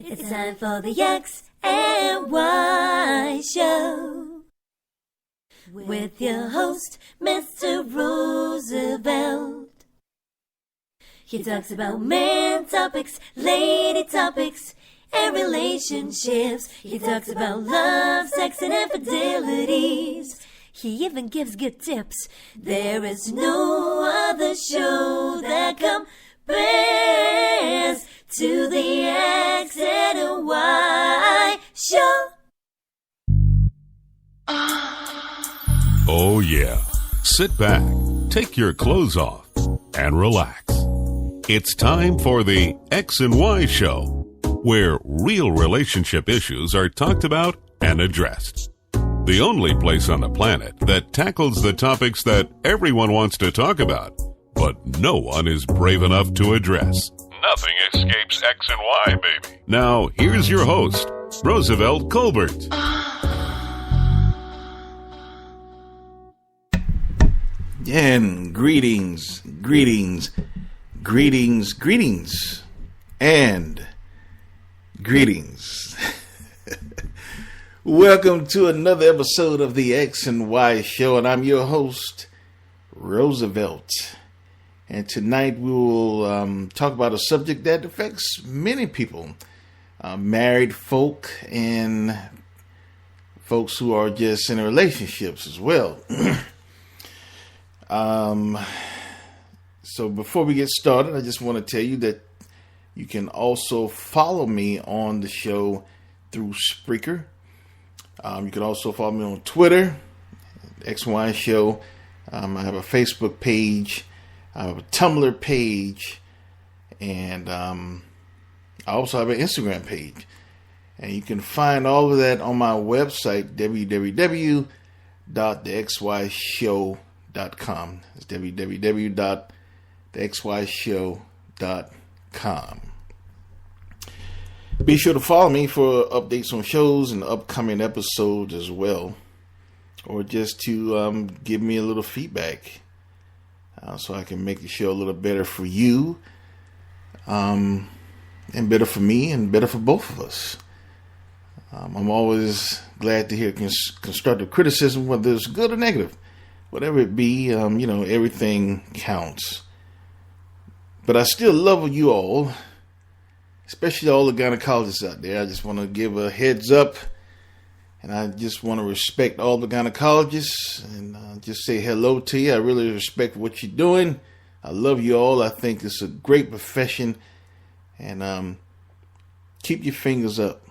It's time for the X and Y Show with your host, Mr. Roosevelt. He talks about man topics, lady topics, and relationships. He talks about love, sex, and infidelities. He even gives good tips. There is no other show that compares to the X and Y Show. Oh yeah. Sit back, take your clothes off, and relax. It's time for the X and Y Show, where real relationship issues are talked about and addressed. The only place on the planet that tackles the topics that everyone wants to talk about, but no one is brave enough to address. Nothing escapes X and Y, baby. Now, here's your host, Roosevelt Colbert. And greetings, and greetings. Welcome to another episode of the X and Y Show, and I'm your host, Roosevelt. And tonight we will talk about a subject that affects many people, married folk and folks who are just in relationships as well. So before we get started, I just want to tell you that you can also follow me on the show through Spreaker. You can also follow me on Twitter, XY Show. I have a Facebook page. I have a Tumblr page, and I also have an Instagram page. And you can find all of that on my website, www.thexyshow.com. It's www.thexyshow.com. Be sure to follow me for updates on shows and upcoming episodes as well, or just to give me a little feedback. So I can make the show a little better for you, and better for me, and better for both of us. I'm always glad to hear constructive criticism, whether it's good or negative. Whatever it be, everything counts. But I still love you all, especially all the gynecologists out there. I just want to give a heads up. And I just want to respect all the gynecologists and just say hello to you. I really respect what you're doing. I love you all. I think it's a great profession. And keep your fingers up.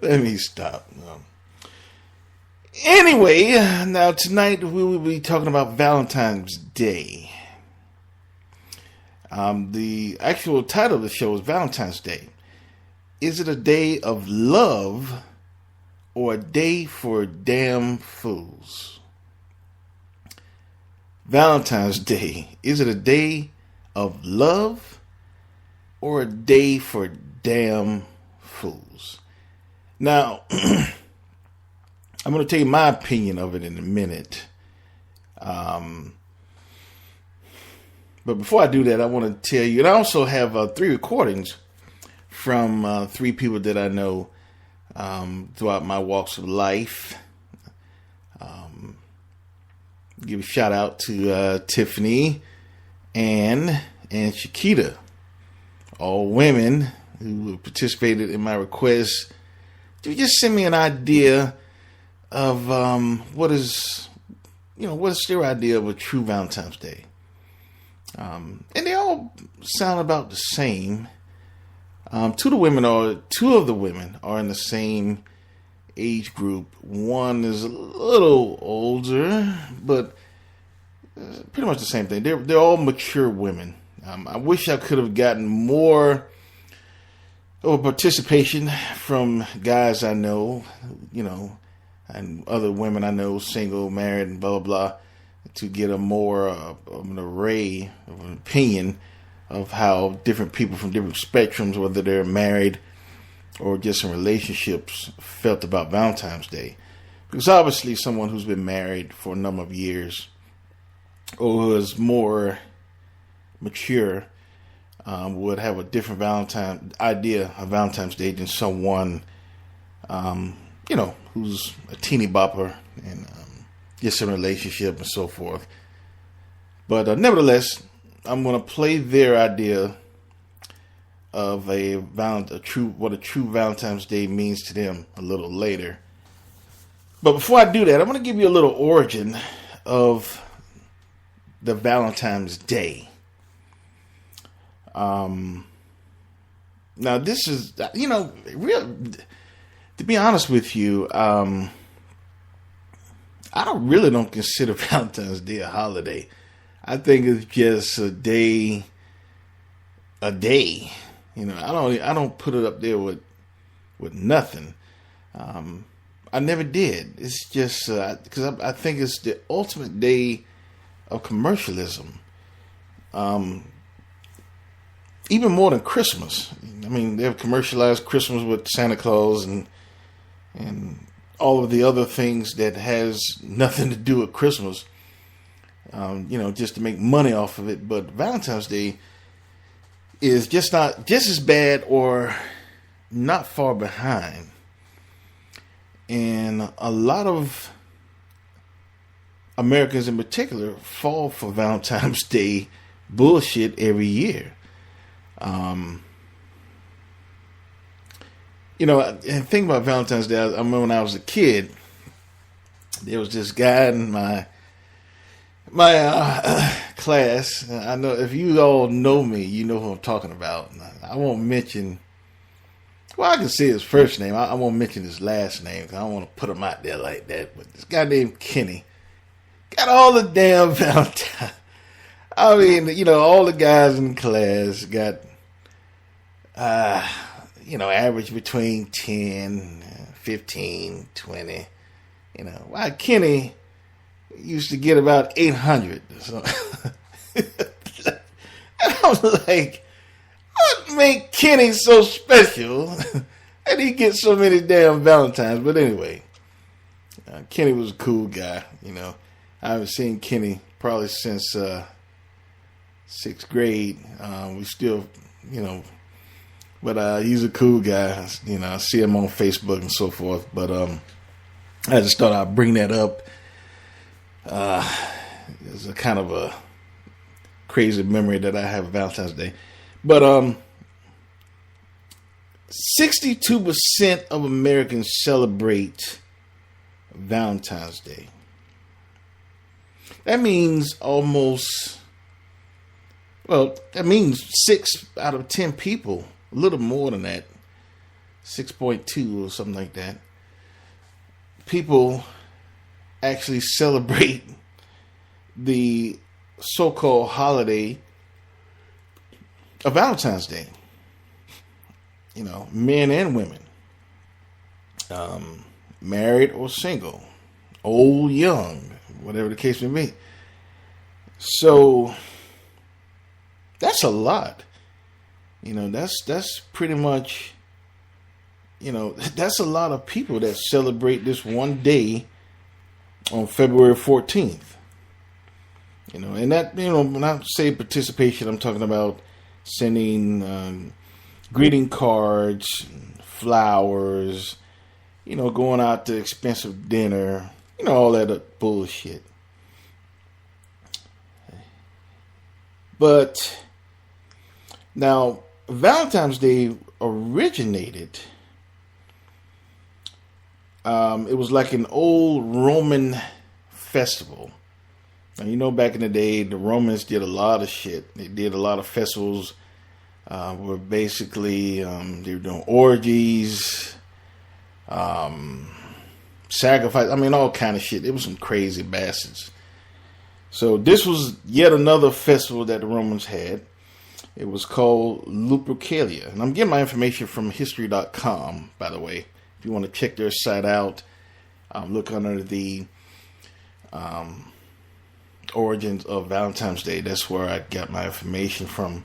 Let me stop. Anyway, now tonight we will be talking about Valentine's Day. The actual title of the show is Valentine's Day. Is it a day of love or a day for damn fools? Valentine's Day. Is it a day of love or a day for damn fools? Now, I'm going to tell you my opinion of it in a minute. But before I do that, I want to tell you, and I also have 3 recordings from 3 people that I know throughout my walks of life. Give a shout out to Tiffany and Shakita, all women who participated in my request to just send me an idea of what is their idea of a true Valentine's Day. And they all sound about the same. Two of the women are in the same age group. One is a little older, but pretty much the same thing. They're all mature women. I wish I could have gotten more of a participation from guys I know, and other women I know, single, married, and blah, blah, blah, to get a more of an array of an opinion of how different people from different spectrums, whether they're married or just in relationships, felt about Valentine's Day. Because obviously someone who's been married for a number of years or who is more mature would have a different idea of Valentine's Day than someone, who's a teeny bopper and just in a relationship and so forth. But nevertheless, I'm going to play their idea of what a true Valentine's Day means to them a little later. But before I do that, I'm going to give you a little origin of the Valentine's Day. Now this is, real. To be honest with you, I don't consider Valentine's Day a holiday. I think it's just a day. I don't put it up there with nothing. I never did. It's just because I think it's the ultimate day of commercialism. Even more than Christmas. I mean, they've commercialized Christmas with Santa Claus and all of the other things that has nothing to do with Christmas. Just to make money off of it. But Valentine's Day is just as bad or not far behind. And a lot of Americans in particular fall for Valentine's Day bullshit every year. And think about Valentine's Day. I remember when I was a kid, there was this guy in my class. I know if you all know me, you know who I'm talking about. I won't mention. Well, I can say his first name. I won't mention his last name because I don't want to put him out there like that. But this guy named Kenny got all the damn Valentine. I mean, all the guys in class got, average between 10, 15, 20. Why Kenny used to get about 800. So. And I was like, what make Kenny so special? And he gets so many damn Valentines. But anyway, Kenny was a cool guy. I haven't seen Kenny probably since 6th grade. We still, but he's a cool guy. I see him on Facebook and so forth. But I just thought I'd bring that up. It's a kind of a crazy memory that I have of Valentine's Day. But 62% of Americans celebrate Valentine's Day. That means that means 6 out of 10 people, a little more than that, 6.2 or something like that, people actually celebrate the so-called holiday of Valentine's Day. Men and women, married or single, old, young, whatever the case may be. So that's a lot. That's pretty much, that's a lot of people that celebrate this one day on February 14th. And that, when I say participation, I'm talking about sending greeting cards, flowers, going out to expensive dinner, all that bullshit. But now, Valentine's Day originated, it was like an old Roman festival. Now, back in the day, the Romans did a lot of shit. They did a lot of festivals where basically they were doing orgies, sacrifice. All kind of shit. It was some crazy bastards. So this was yet another festival that the Romans had. It was called Lupercalia. And I'm getting my information from history.com, by the way. If you want to check their site out, look under the origins of Valentine's Day. That's where I got my information from.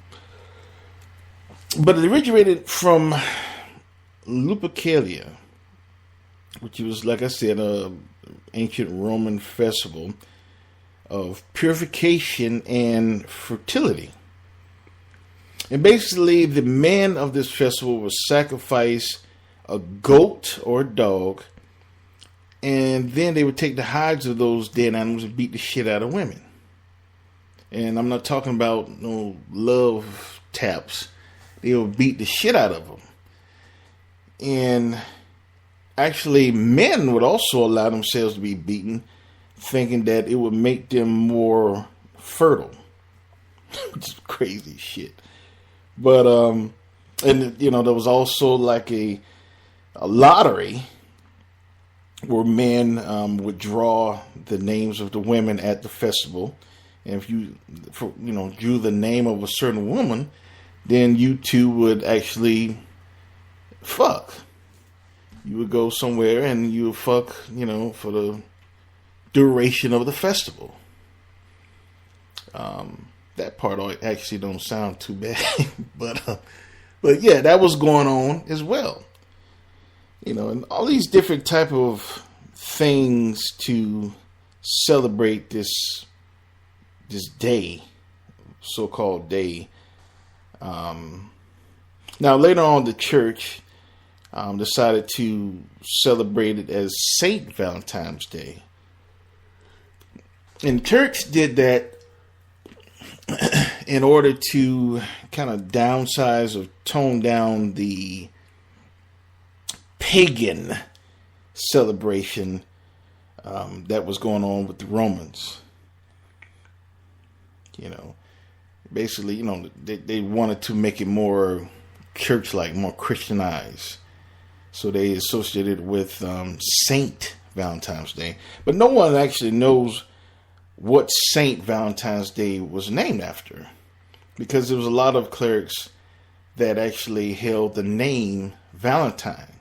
But it originated from Lupercalia, which was, like I said, an ancient Roman festival of purification and fertility. And basically, the men of this festival would sacrifice a goat or a dog, and then they would take the hides of those dead animals and beat the shit out of women. And I'm not talking about no love taps. They would beat the shit out of them. And actually, men would also allow themselves to be beaten, thinking that it would make them more fertile. Which is crazy shit. But, and, you know, there was also like a lottery where men would draw the names of the women at the festival. And if you drew the name of a certain woman, then you two would actually fuck. You would go somewhere and you would fuck, you know, for the duration of the festival. That part actually don't sound too bad, but yeah, that was going on as well. You know, and all these different type of things to celebrate this day, so-called day. Now later on, the church decided to celebrate it as Saint Valentine's Day. And the church did that in order to kind of downsize or tone down the pagan celebration that was going on with the Romans. You know, basically, you know, they wanted to make it more church-like, more Christianized. So they associated it with Saint Valentine's Day. But no one actually knows what Saint Valentine's Day was named after, because there was a lot of clerics that actually held the name Valentine.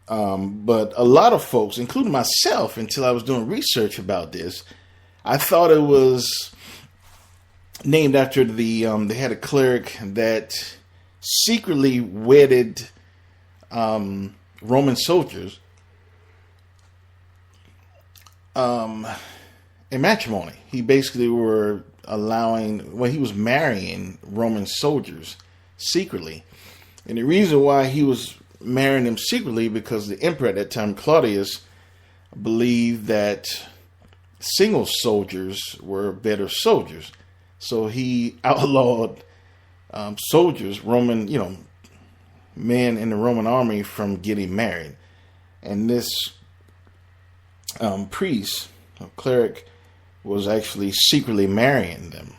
But a lot of folks, including myself, until I was doing research about this, I thought it was named after they had a cleric that secretly wedded Roman soldiers in matrimony. He basically he was marrying Roman soldiers secretly. And the reason why he was marrying them secretly, because the emperor at that time, Claudius, believed that single soldiers were better soldiers. So he outlawed soldiers, Roman, men in the Roman army from getting married. And this priest, cleric, was actually secretly marrying them.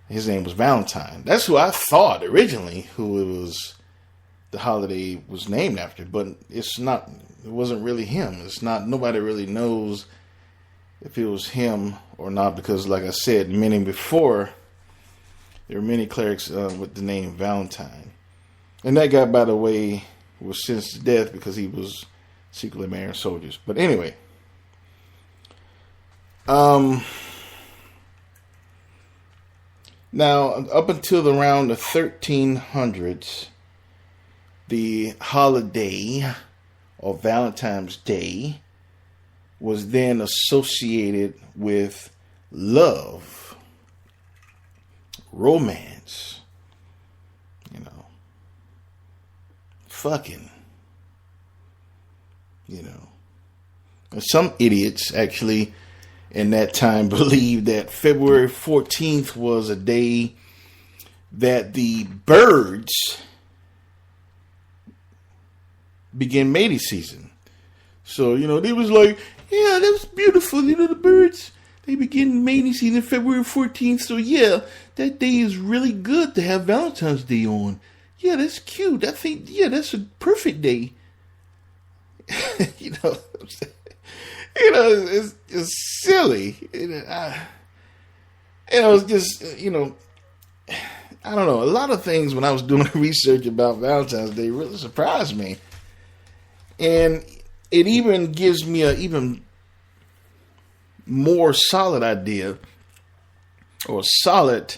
His name was Valentine. That's who I thought originally the holiday was named after, but it's not. It wasn't really him. It's not. Nobody really knows if it was him or not, because, like I said, many before, there were many clerics with the name Valentine, and that guy, by the way, was sentenced to death because he was secretly marrying soldiers. But anyway, now up until around the 1300s. The holiday of Valentine's Day was then associated with love, romance, fucking, And some idiots actually in that time believed that February 14th was a day that the birds begin mating season. So, they was like, yeah, that was beautiful. The birds, they begin mating season February 14th. So, yeah, that day is really good to have Valentine's Day on. Yeah, that's cute. I think, yeah, that's a perfect day. It's just silly. It's just, I don't know. A lot of things when I was doing research about Valentine's Day really surprised me. And it even gives me an even more solid idea or solid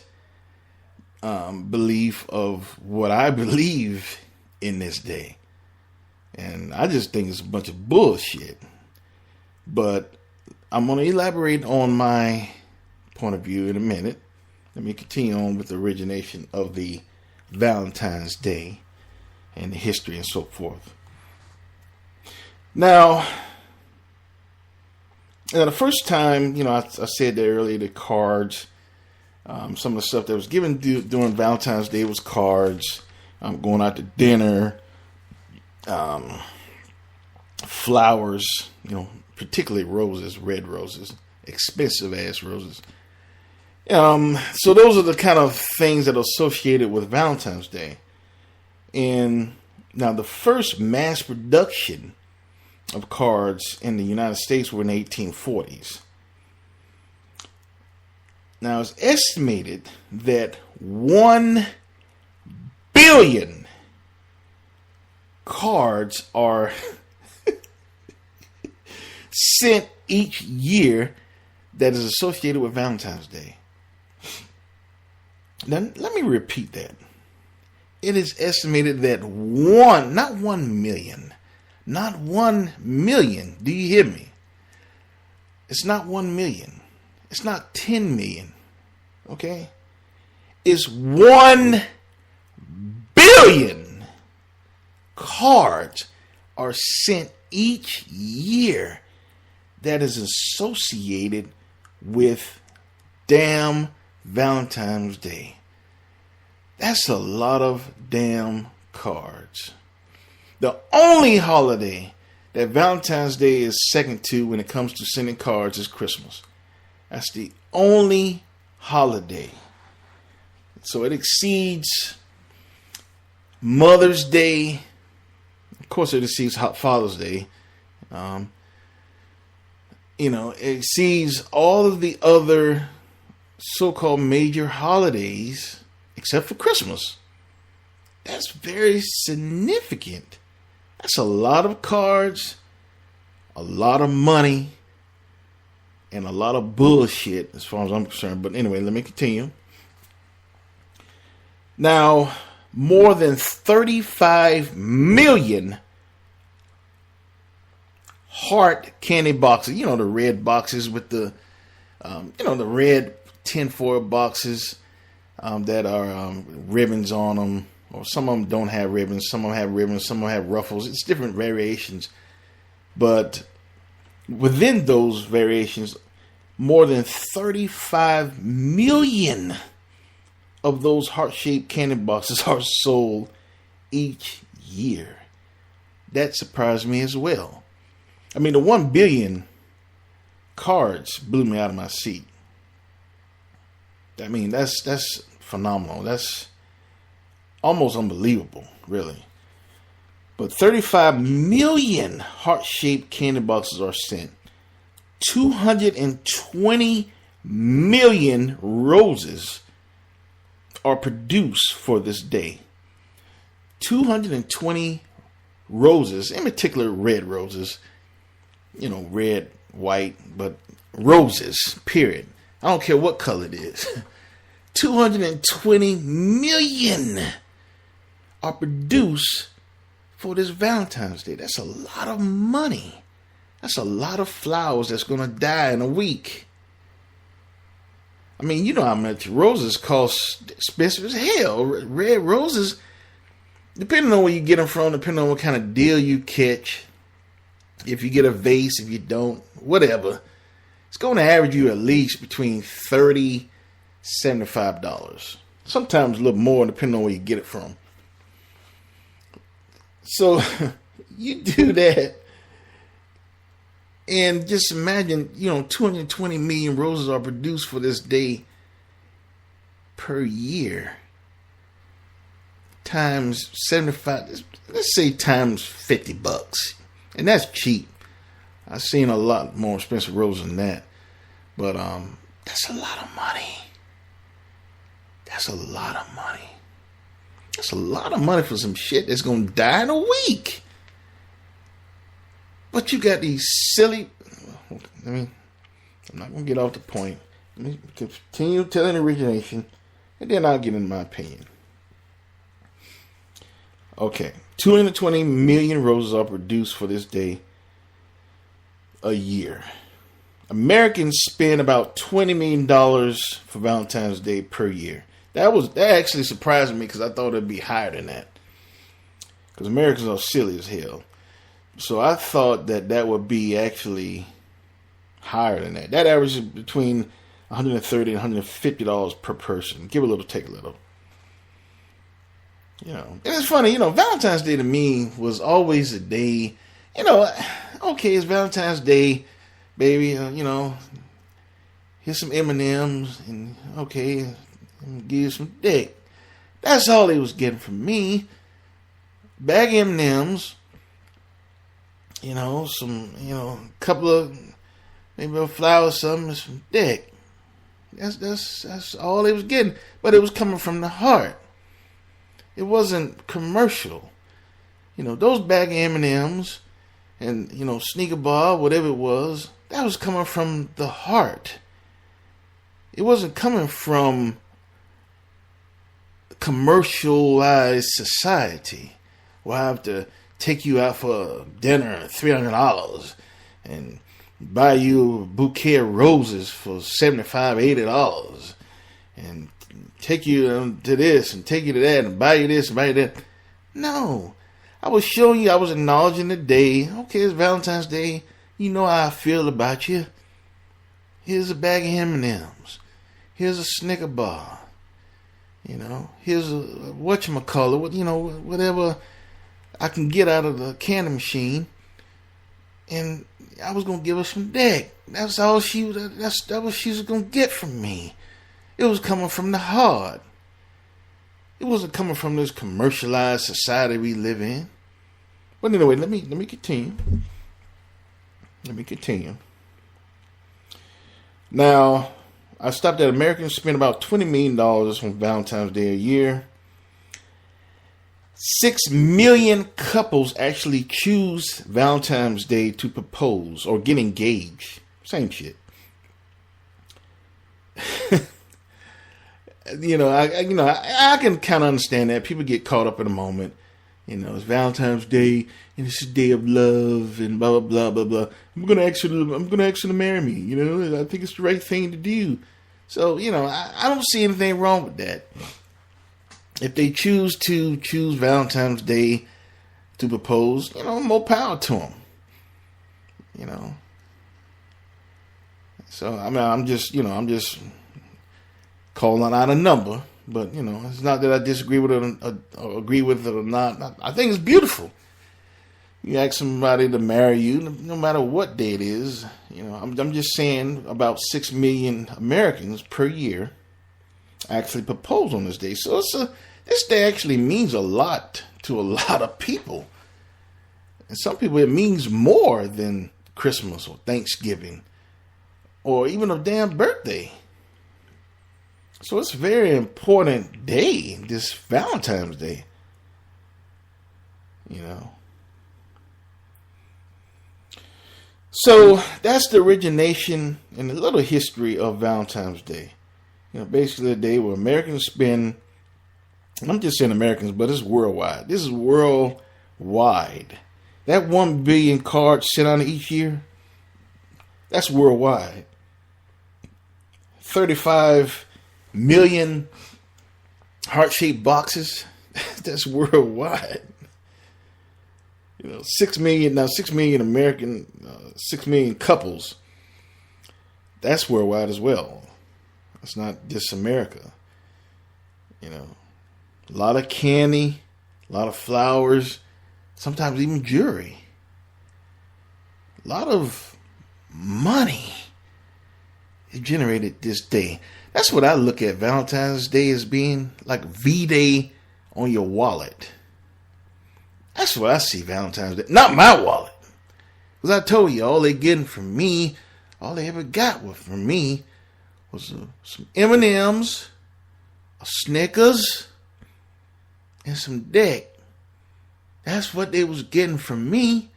belief of what I believe in this day. And I just think it's a bunch of bullshit. But I'm going to elaborate on my point of view in a minute. let me continue on with the origination of the Valentine's Day and the history and so forth. Now, the first time, I said that earlier, the cards, some of the stuff that was given during Valentine's Day was cards, going out to dinner, flowers, particularly roses, red roses, expensive ass roses. So those are the kind of things that are associated with Valentine's Day. And now the first mass production of cards in the United States were in the 1840s. Now it's estimated that 1 billion cards are sent each year that is associated with Valentine's Day. Now, let me repeat that. It is estimated that not 1 million, do you hear me? It's not 1 million. It's not 10 million. Okay? It's 1 billion cards are sent each year that is associated with damn Valentine's Day. That's a lot of damn cards. The only holiday that Valentine's Day is second to when it comes to sending cards is Christmas. That's the only holiday. So it exceeds Mother's Day. Of course, it exceeds Father's Day. It exceeds all of the other so-called major holidays except for Christmas. That's very significant. That's a lot of cards, a lot of money, and a lot of bullshit as far as I'm concerned. But anyway, let me continue. Now, more than 35 million heart candy boxes. The red boxes with the, the red tinfoil boxes that are ribbons on them. Or some of them don't have ribbons. Some of them have ribbons. Some of them have ruffles. It's different variations. But within those variations, more than 35 million of those heart-shaped candy boxes are sold each year. That surprised me as well. I mean, the 1 billion cards blew me out of my seat. I mean, that's phenomenal. That's almost unbelievable, really. But 35 million heart-shaped candy boxes are sent. 220 million roses are produced for this day. 220 roses, in particular red roses. Red, white, but roses, period. I don't care what color it is. 220 million are produced for this Valentine's Day. That's a lot of money. That's a lot of flowers that's going to die in a week. I mean, you know how much roses cost, expensive as hell. Red roses, depending on where you get them from, depending on what kind of deal you catch. If you get a vase, if you don't, whatever. It's going to average you at least between $30, $75. Sometimes a little more depending on where you get it from. So you do that. And just imagine, 220 million roses are produced for this day per year. Times 75, let's say times $50. And that's cheap. I've seen a lot more expensive roses than that. But that's a lot of money. That's a lot of money. That's a lot of money for some shit that's going to die in a week. But you got these silly... I'm not going to get off the point. Let me continue telling the origination, and then I'll get into my opinion. Okay. 220 million roses are produced for this day a year. Americans spend about $20 million for Valentine's Day per year. That actually surprised me because I thought it'd be higher than that. Because Americans are silly as hell. So I thought that would be actually higher than that. That averages between $130 and $150 per person. Give a little, take a little. And it's funny, Valentine's Day to me was always a day, okay, it's Valentine's Day, baby, here's some M&Ms, and okay, give you some dick. That's all they was getting from me. Bag of M&Ms, some, couple of, maybe a flower or something, and some dick. That's all they was getting. But it was coming from the heart. It wasn't commercial. Those bag of M&Ms and, sneaker bar, whatever it was, that was coming from the heart. It wasn't coming from commercialized society where I have to take you out for dinner, $300, and buy you a bouquet of roses for $75, $80, and take you to this and take you to that and buy you this and buy you that. No. I was showing you, I was acknowledging the day. Okay, it's Valentine's Day. You know how I feel about you. Here's a bag of M&Ms. Here's a Snicker bar. Here's a whatchamacallit, whatever I can get out of the candy machine. And I was going to give her some dick. That's what she was going to get from me. It was coming from the heart. It wasn't coming from this commercialized society we live in. But anyway, let me continue. Now, I stopped at Americans spend about $20 million on Valentine's Day a year. 6 million couples actually choose Valentine's Day to propose or get engaged. Same shit. I can kind of understand that. People get caught up in the moment. It's Valentine's Day and it's a day of love and blah blah blah blah blah. I'm gonna ask you to marry me. I think it's the right thing to do. So I don't see anything wrong with that. If they choose Valentine's Day to propose, more power to them. So I'm just calling out a number, but it's not that I disagree with it or agree with it or not. I think it's beautiful. You ask somebody to marry you, no matter what day it is. I'm just saying about 6 million Americans per year actually propose on this day. So this day actually means a lot to a lot of people. And some people it means more than Christmas or Thanksgiving or even a damn birthday. So it's a very important day, this Valentine's Day. So that's the origination and a little history of Valentine's Day. Basically a day where Americans spend, I'm just saying Americans, but it's worldwide. This is worldwide. That 1 billion cards sent out each year, that's worldwide. 35 million heart-shaped boxes, that's worldwide. 6 million American, 6 million couples, that's worldwide as well. It's not just America. A lot of candy, a lot of flowers, sometimes even jewelry. A lot of money is generated this day. That's what I look at Valentine's Day as being, like V-Day on your wallet. That's what I see Valentine's Day. Not my wallet. Because I told you, all they getting from me, all they ever got from me was some M&Ms, a Snickers, and some dick. That's what they was getting from me.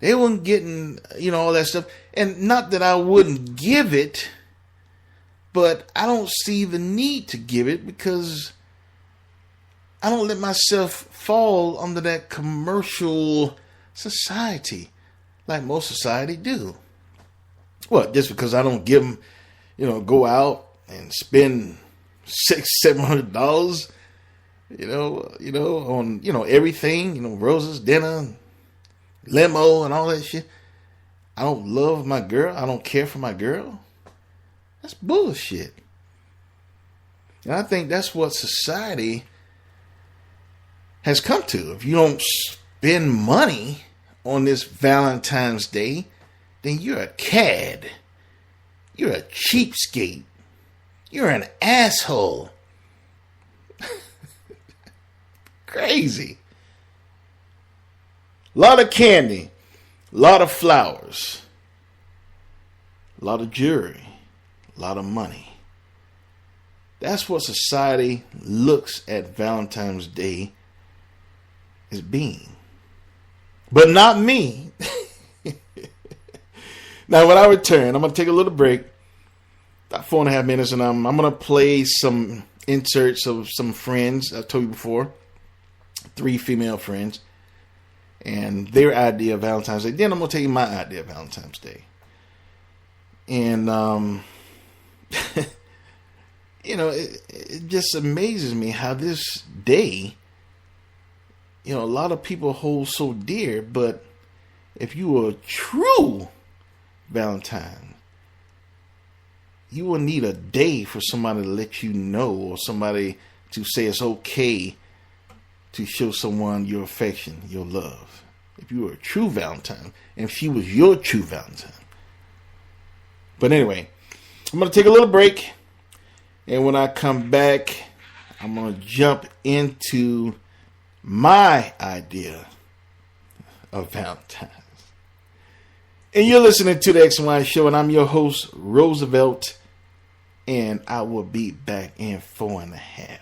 They weren't getting, all that stuff. And not that I wouldn't give it, but I don't see the need to give it because I don't let myself fall under that commercial society like most society do. What, just because I don't give them, go out and spend $600-700, on, everything, roses, dinner, limo, and all that shit. I don't love my girl. I don't care for my girl. That's bullshit. And I think that's what society has come to. If you don't spend money on this Valentine's Day, then you're a cad. You're a cheapskate. You're an asshole. Crazy. A lot of candy. A lot of flowers. A lot of jewelry. A lot of money. That's what society looks at Valentine's Day as being. But not me. Now, when I return, I'm going to take a little break, about 4.5 minutes, and I'm going to play some inserts of some friends. I told you before, 3 female friends, and their idea of Valentine's Day. Then I'm going to tell you my idea of Valentine's Day. And, it just amazes me how this day, a lot of people hold so dear, but if you were a true Valentine, you will need a day for somebody to let you know, or somebody to say it's okay to show someone your affection, your love. If you were a true Valentine, and if she was your true Valentine. But anyway, I'm going to take a little break, and when I come back, I'm going to jump into my idea of Valentine's. And you're listening to the X and Y Show, and I'm your host, Roosevelt, and I will be back in 4.5.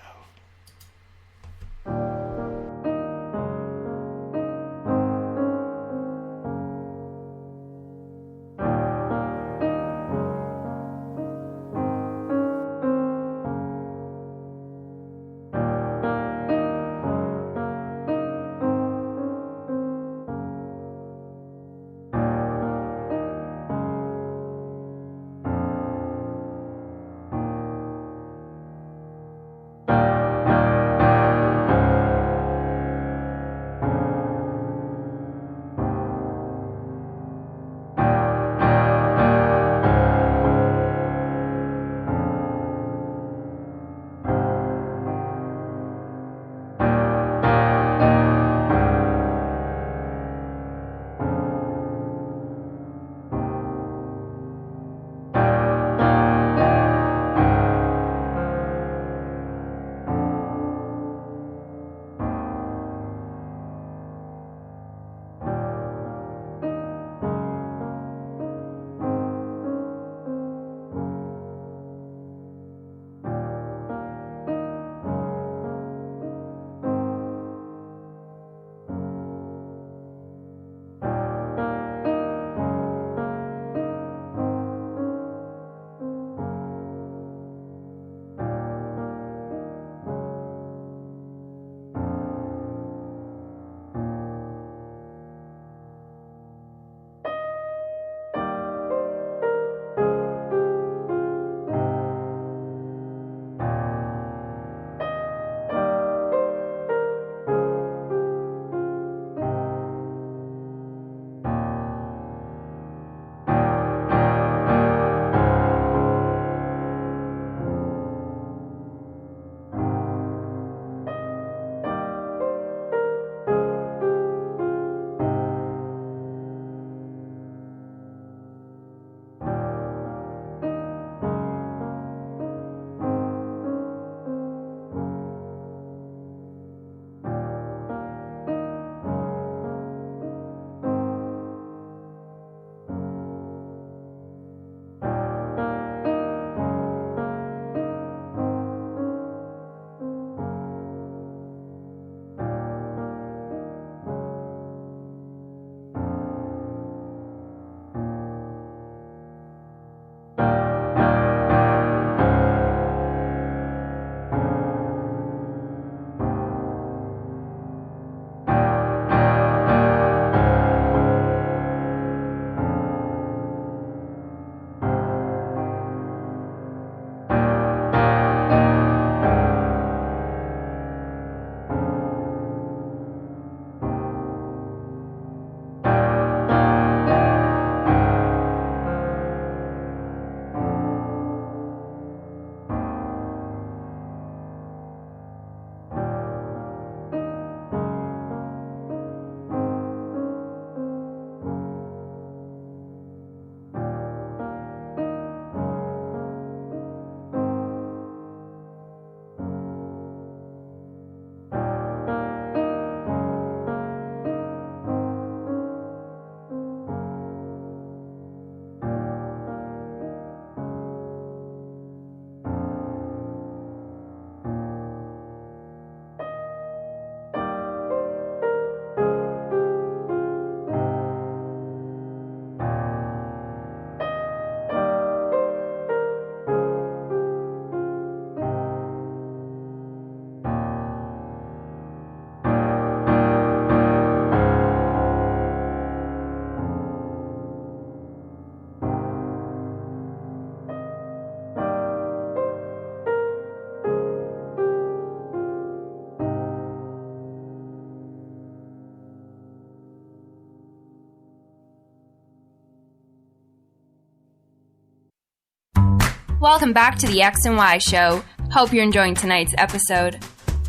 Welcome back to the X and Y Show. Hope you're enjoying tonight's episode.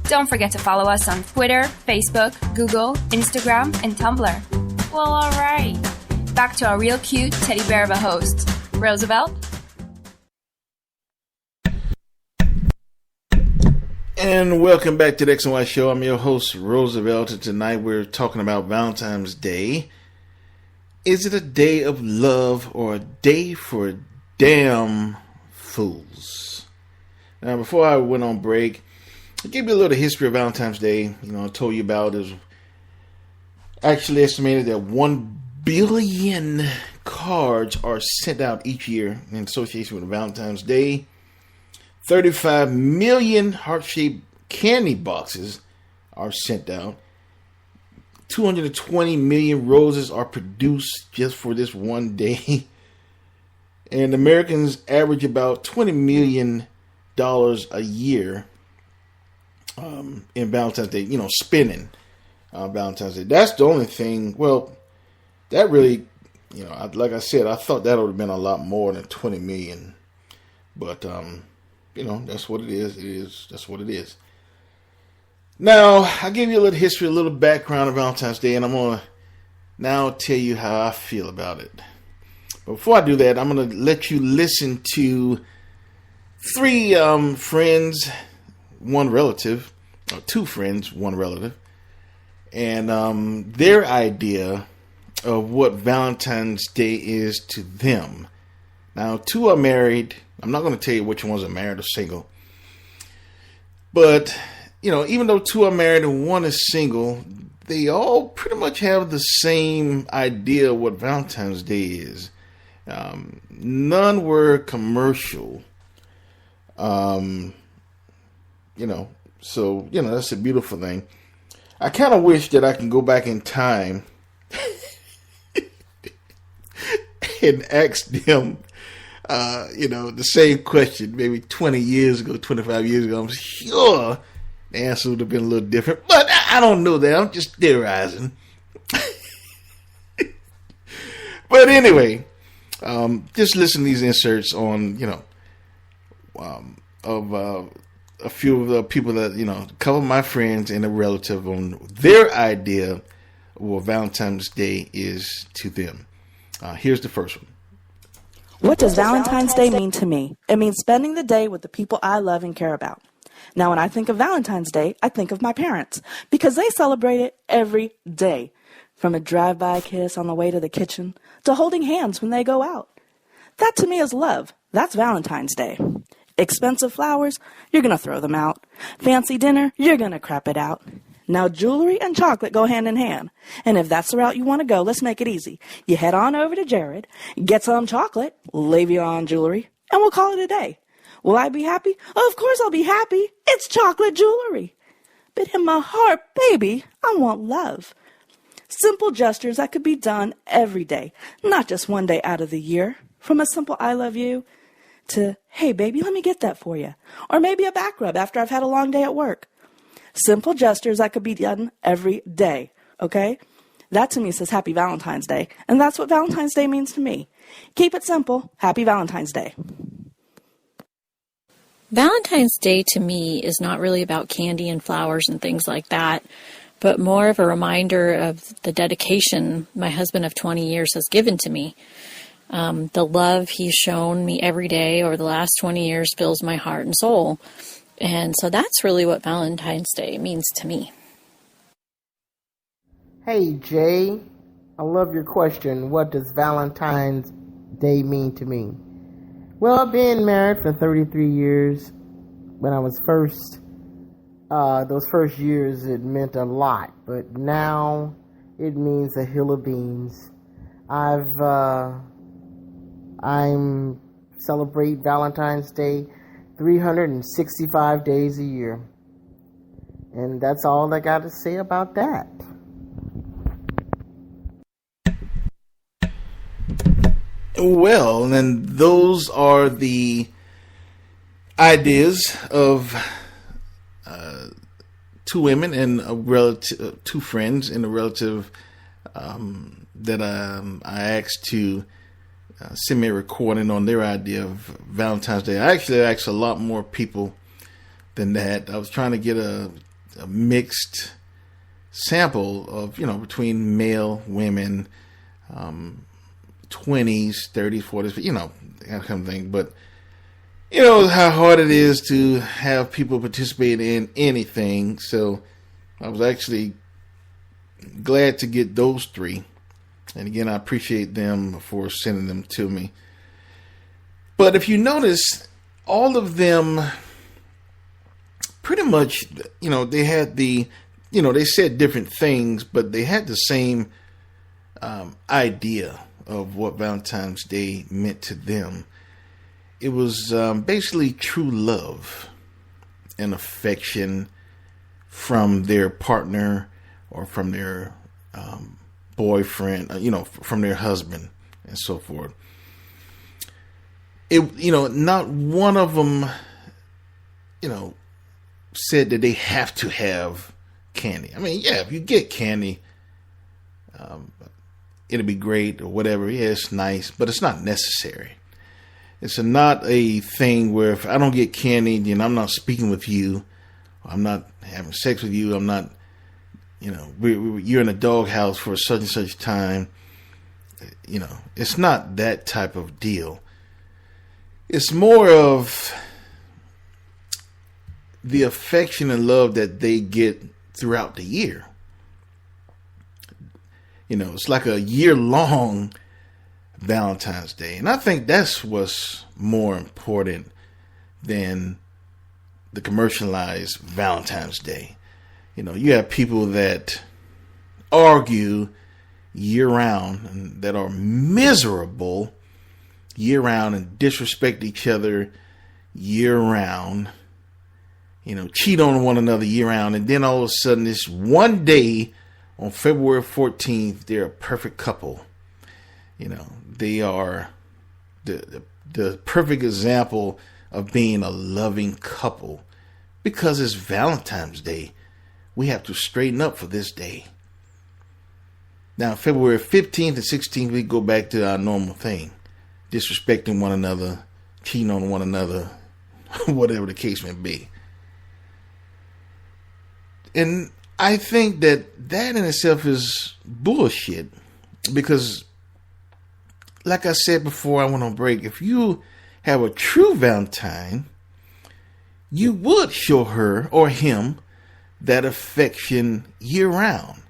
Don't forget to follow us on Twitter, Facebook, Google, Instagram, and Tumblr. Well, alright. Back to our real cute teddy bear of a host, Roosevelt. And welcome back to the X and Y Show. I'm your host, Roosevelt, and tonight we're talking about Valentine's Day. Is it a day of love or a day for damn fools? Now, before I went on break, I gave you a little history of Valentine's Day. I told you about it was actually estimated that 1 billion cards are sent out each year in association with Valentine's Day. 35 million heart-shaped candy boxes are sent out. 220 million roses are produced just for this one day. And Americans average about $20 million a year in Valentine's Day, spending Valentine's Day. That's the only thing. Well, that really, like I said, I thought that would have been a lot more than 20 million. But, that's what it is. That's what it is. Now, I gave you a little history, a little background of Valentine's Day, and I'm going to now tell you how I feel about it. But before I do that, I'm going to let you listen to 3 friends, 1 relative, or 2 friends, 1 relative, and their idea of what Valentine's Day is to them. Now, 2 are married. I'm not going to tell you which ones are married or single. But, even though 2 are married and 1 is single, they all pretty much have the same idea of what Valentine's Day is. None were commercial. So, that's a beautiful thing. I kind of wish that I can go back in time and ask them, the same question maybe 20 years ago, 25 years ago. I'm sure the answer would have been a little different, but I don't know that. I'm just theorizing. But anyway, just listen to these inserts on, of a few of the people that, a couple of my friends and a relative on their idea of what Valentine's Day is to them. Here's the first one. What does Valentine's Day mean to me? It means spending the day with the people I love and care about. Now, when I think of Valentine's Day, I think of my parents because they celebrate it every day. From a drive-by kiss on the way to the kitchen to holding hands when they go out. That to me is love. That's Valentine's Day. Expensive flowers, you're going to throw them out. Fancy dinner, you're going to crap it out. Now, jewelry and chocolate go hand in hand. And if that's the route you want to go, let's make it easy. You head on over to Jared, get some chocolate, leave on jewelry, and we'll call it a day. Will I be happy? Of course I'll be happy. It's chocolate jewelry. But in my heart, baby, I want love. Simple gestures that could be done every day, not just one day out of the year. From a simple I love you to, hey, baby, let me get that for you. Or maybe a back rub after I've had a long day at work. Simple gestures that could be done every day, okay? That to me says Happy Valentine's Day, and that's what Valentine's Day means to me. Keep it simple. Happy Valentine's Day. Valentine's Day to me is not really about candy and flowers and things like that, but more of a reminder of the dedication my husband of 20 years has given to me. The love he's shown me every day over the last 20 years fills my heart and soul. And so that's really what Valentine's Day means to me. Hey, Jay, I love your question. What does Valentine's Day mean to me? Well, I've been married for 33 years. When I was those first years, it meant a lot. But now it means a hill of beans. I'm celebrate Valentine's Day 365 days a year. And that's all I got to say about that. Well, and those are the ideas of 2 women and a relative, 2 friends and a relative that I asked to send me a recording on their idea of Valentine's Day. I actually asked a lot more people than that. I was trying to get a mixed sample of, between male, women, 20s, 30s, 40s, that kind of thing. But, how hard it is to have people participate in anything. So I was actually glad to get those three. And again, I appreciate them for sending them to me. But if you notice, all of them pretty much, they had they said different things, but they had the same idea of what Valentine's Day meant to them. It was basically true love and affection from their partner or from their boyfriend, from their husband and so forth. Not one of them, said that they have to have candy. I mean, yeah, if you get candy, it'll be great or whatever. Yeah, it's nice, but it's not necessary. It's not a thing where if I don't get candy, then I'm not speaking with you. I'm not having sex with you. I'm not, you're in a doghouse for such and such time. It's not that type of deal. It's more of the affection and love that they get throughout the year. It's like a year-long Valentine's Day. And I think that's what's more important than the commercialized Valentine's Day. You have people that argue year-round and that are miserable year-round and disrespect each other year-round. Cheat on one another year-round. And then all of a sudden, this one day on February 14th, they're a perfect couple. They are the perfect example of being a loving couple. Because it's Valentine's Day, we have to straighten up for this day. Now, February 15th and 16th, we go back to our normal thing. Disrespecting one another, cheating on one another, whatever the case may be. And I think that in itself is bullshit. Because, like I said before I went on break, if you have a true Valentine, you would show her or him that affection year-round.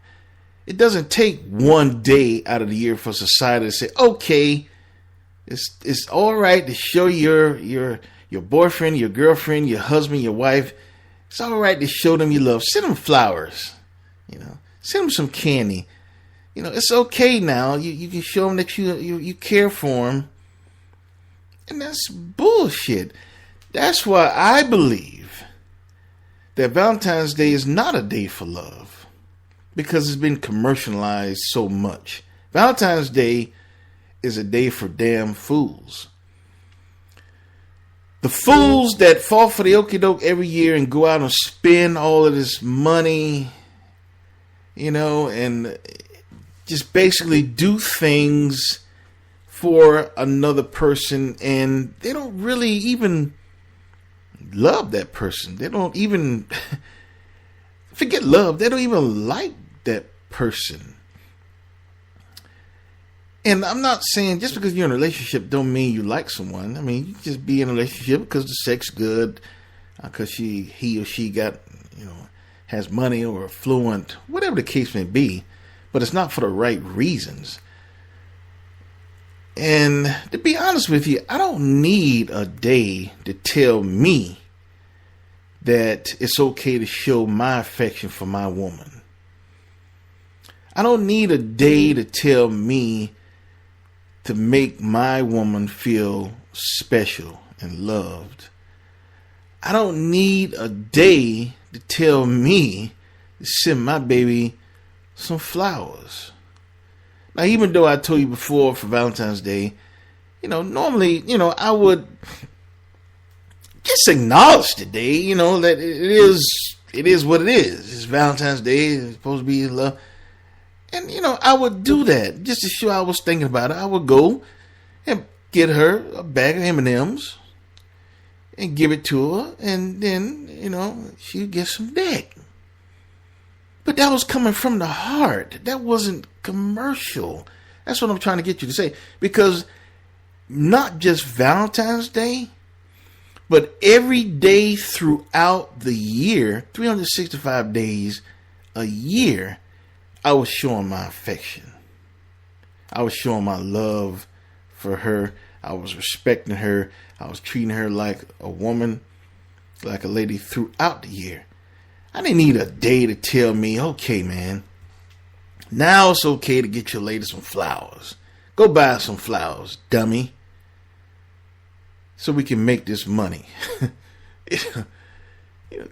It doesn't take one day out of the year for society to say, okay, it's all right to show your boyfriend, your girlfriend, your husband, your wife. It's all right to show them you love. Send them flowers, Send them some candy. It's okay now. You can show them that you care for them. And that's bullshit. That's why I believe that Valentine's Day is not a day for love. Because it's been commercialized so much. Valentine's Day is a day for damn fools. The fools that fall for the okie doke every year and go out and spend all of this money, and just basically do things for another person, and they don't really even love that person. They don't even forget love. They don't even like that person. And I'm not saying just because you're in a relationship don't mean you like someone. I mean, you just be in a relationship because the sex good, because he or she got, has money or affluent, whatever the case may be. But it's not for the right reasons. And to be honest with you, I don't need a day to tell me that it's okay to show my affection for my woman. I don't need a day to tell me to make my woman feel special and loved. I don't need a day to tell me to send my baby some flowers. Now, even though I told you before for Valentine's Day, normally, I would just acknowledge the day, that it is what it is. It's Valentine's Day. It's supposed to be love. And, I would do that just to show I was thinking about it. I would go, and get her a bag of M&Ms and give it to her, and then, she'd get some dick. But that was coming from the heart. That wasn't commercial. That's what I'm trying to get you to say. Because not just Valentine's Day, but every day throughout the year, 365 days a year, I was showing my affection. I was showing my love for her. I was respecting her. I was treating her like a woman, like a lady throughout the year. I didn't need a day to tell me, okay, man, now it's okay to get your lady some flowers. Go buy some flowers, dummy, so we can make this money.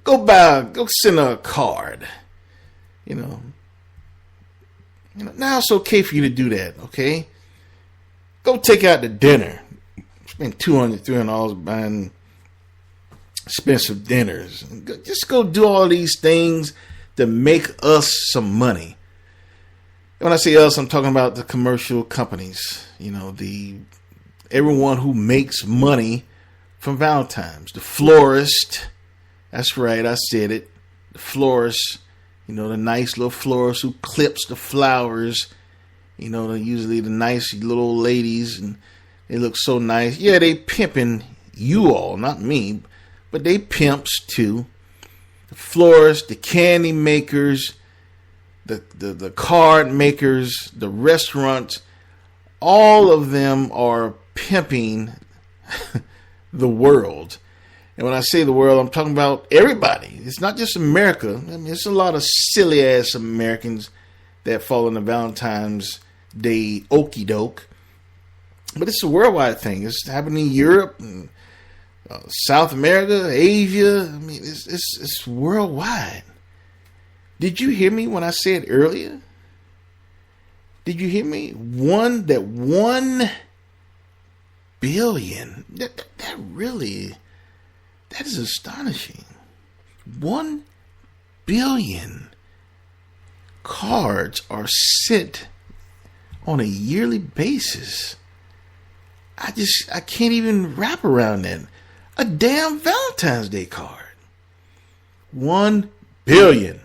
Go send her a card. Now it's okay for you to do that, okay? Go take out to dinner. Spend $200, $300 buying expensive dinners. Just go do all these things to make us some money. When I say us, I'm talking about the commercial companies. Everyone who makes money from Valentine's. The florist. That's right, I said it. The florist. The nice little florist who clips the flowers. They're usually the nice little old ladies, and they look so nice. Yeah, they pimping you all, not me, but they pimps too. The florists, the candy makers, the card makers, the restaurants, all of them are pimping the world. And when I say the world, I'm talking about everybody. It's not just America. I mean, it's a lot of silly ass Americans that fall in the Valentine's Day okie doke. But it's a worldwide thing. It's happening in Europe and South America, Asia. I mean, it's worldwide. Did you hear me when I said earlier? Did you hear me? 1 billion. That is astonishing. 1 billion cards are sent on a yearly basis. I can't even wrap around that. A damn Valentine's Day card. 1 billion.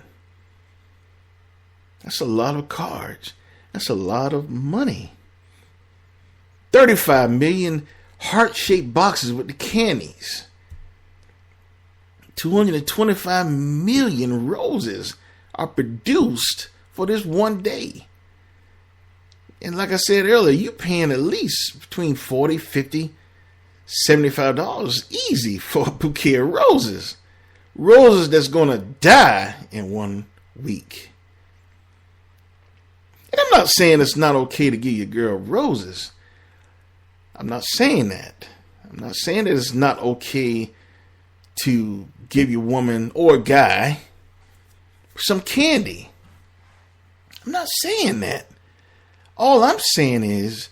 That's a lot of cards. That's a lot of money. 35 million heart-shaped boxes with the candies. 225 million roses are produced for this one day. And like I said earlier, you're paying at least between $40, $50, $75 easy for a bouquet of roses. Roses that's going to die in 1 week. And I'm not saying it's not okay to give your girl roses. I'm not saying that. I'm not saying that it's not okay to give your woman or guy some candy. I'm not saying that. All I'm saying is,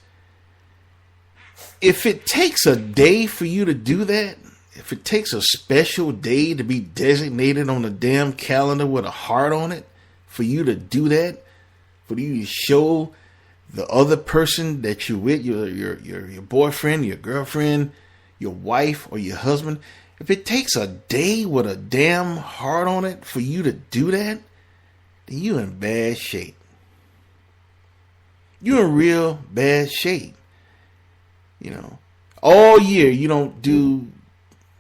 if it takes a day for you to do that, if it takes a special day to be designated on the damn calendar with a heart on it, for you to do that, for you to show the other person that you're with, your boyfriend, your girlfriend, your wife, or your husband, if it takes a day with a damn heart on it for you to do that, then you in bad shape. You're in real bad shape. All year you don't do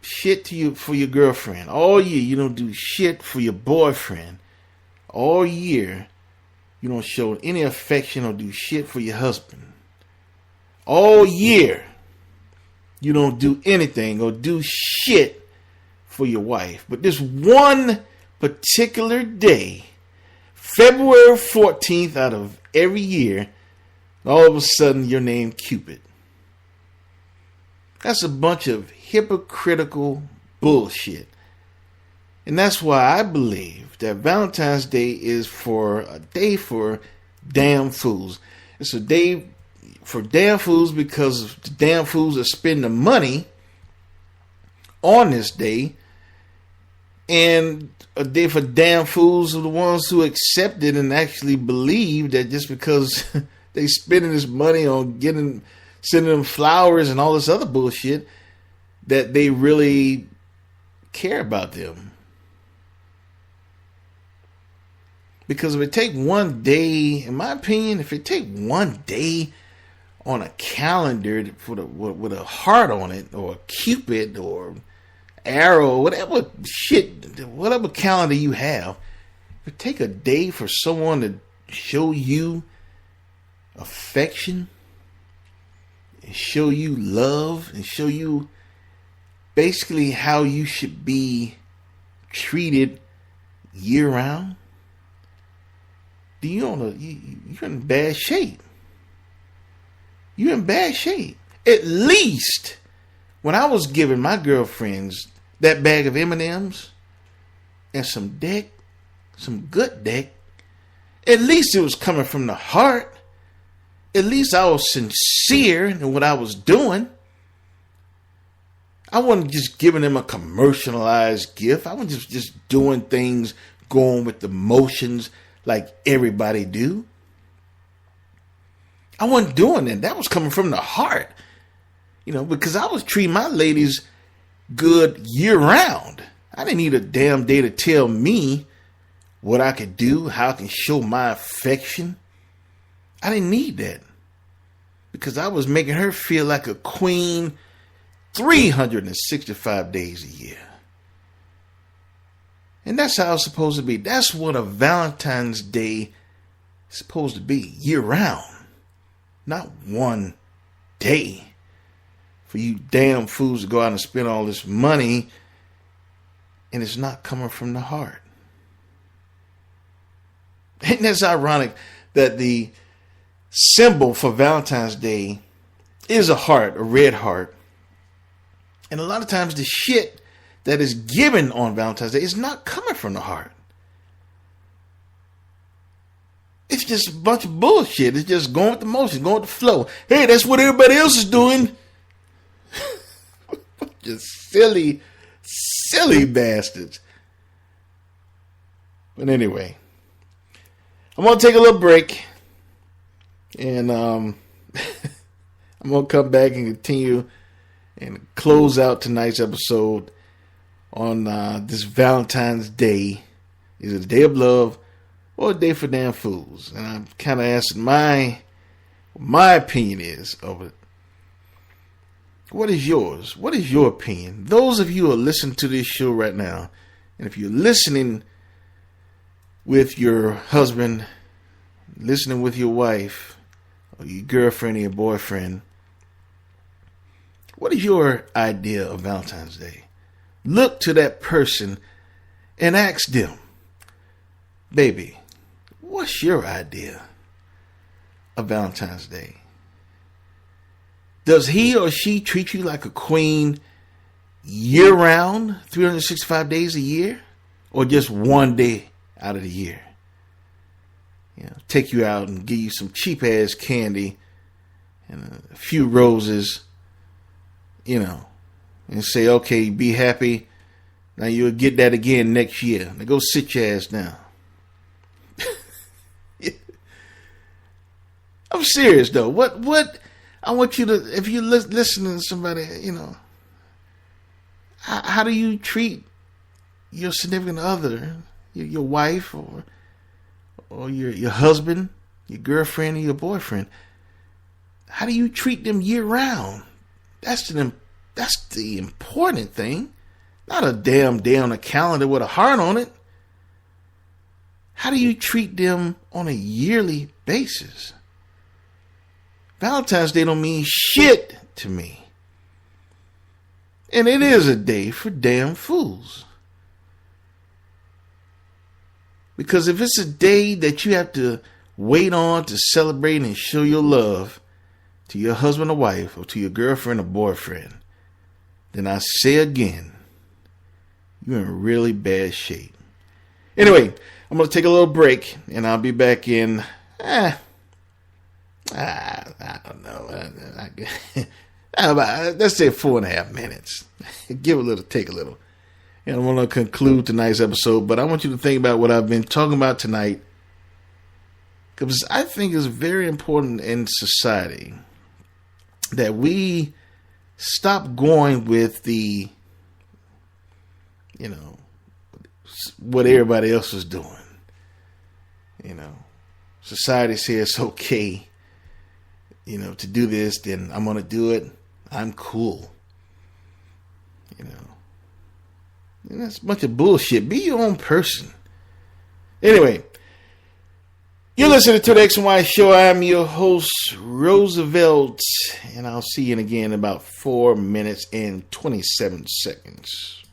shit for your girlfriend. All year you don't do shit for your boyfriend. All year you don't show any affection or do shit for your husband. All year you don't do anything or do shit for your wife. But this one particular day, February 14th out of every year, all of a sudden you're named Cupid. That's a bunch of hypocritical bullshit. And that's why I believe that Valentine's Day is a day for damn fools. It's a day for damn fools because the damn fools are spending money on this day. And a day for damn fools are the ones who accept it and actually believe that just because they spending this money on getting sending them flowers and all this other bullshit, that they really care about them. Because if it take one day, in my opinion, if it take one day on a calendar with a heart on it, or a cupid, or arrow, whatever calendar you have, if it take a day for someone to show you affection, and show you love, and show you basically how you should be treated year round, you're in bad shape. You're in bad shape. At least when I was giving my girlfriends that bag of M&Ms and some good dick, at least it was coming from the heart. At least I was sincere in what I was doing. I wasn't just giving them a commercialized gift. I wasn't just doing things, going with the motions like everybody do. I wasn't doing that. That was coming from the heart. Because I was treating my ladies good year round. I didn't need a damn day to tell me what I could do, how I can show my affection. I didn't need that. Because I was making her feel like a queen 365 days a year. And that's how it's supposed to be. That's what a Valentine's Day is supposed to be, year round. Not one day for you damn fools to go out and spend all this money and it's not coming from the heart. And that's ironic that the symbol for Valentine's Day is a heart, a red heart. And a lot of times the shit that is given on Valentine's Day is not coming from the heart. It's just a bunch of bullshit. It's just going with the motion, going with the flow. Hey, that's what everybody else is doing. Just silly bastards. But anyway, I'm going to take a little break. And I'm going to come back and continue and close out tonight's episode on this Valentine's Day. Is it a day of love or a day for damn fools? And I'm kind of asking my opinion is of it. What is yours? What is your opinion? Those of you who are listening to this show right now, and if you're listening with your husband, listening with your wife, or your girlfriend or your boyfriend, what is your idea of Valentine's Day? Look to that person and ask them, baby, what's your idea of Valentine's Day? Does he or she treat you like a queen year round, 365 days a year, or just one day out of the year? Take you out and give you some cheap ass candy and a few roses, and say, okay, be happy. Now you'll get that again next year. Now go sit your ass down. I'm serious though. What I want you to, if you're listening to somebody, how do you treat your significant other, your wife or your husband, your girlfriend, or your boyfriend? How do you treat them year round? That's the important thing. Not a damn day on a calendar with a heart on it. How do you treat them on a yearly basis? Valentine's Day don't mean shit to me. And it is a day for damn fools. Because if it's a day that you have to wait on to celebrate and show your love to your husband or wife or to your girlfriend or boyfriend, then I say again, you're in really bad shape. Anyway, I'm going to take a little break and I'll be back in, I don't know. Let's say 4.5 minutes. Give a little, take a little. And I'm going to conclude tonight's episode, but I want you to think about what I've been talking about tonight, because I think it's very important in society that we stop going with the, what everybody else is doing. Society says it's okay, to do this, then I'm going to do it. I'm cool. And that's a bunch of bullshit. Be your own person. Anyway, you're listening to the X and Y Show. I'm your host, Roosevelt, and I'll see you again in about 4 minutes and 27 seconds.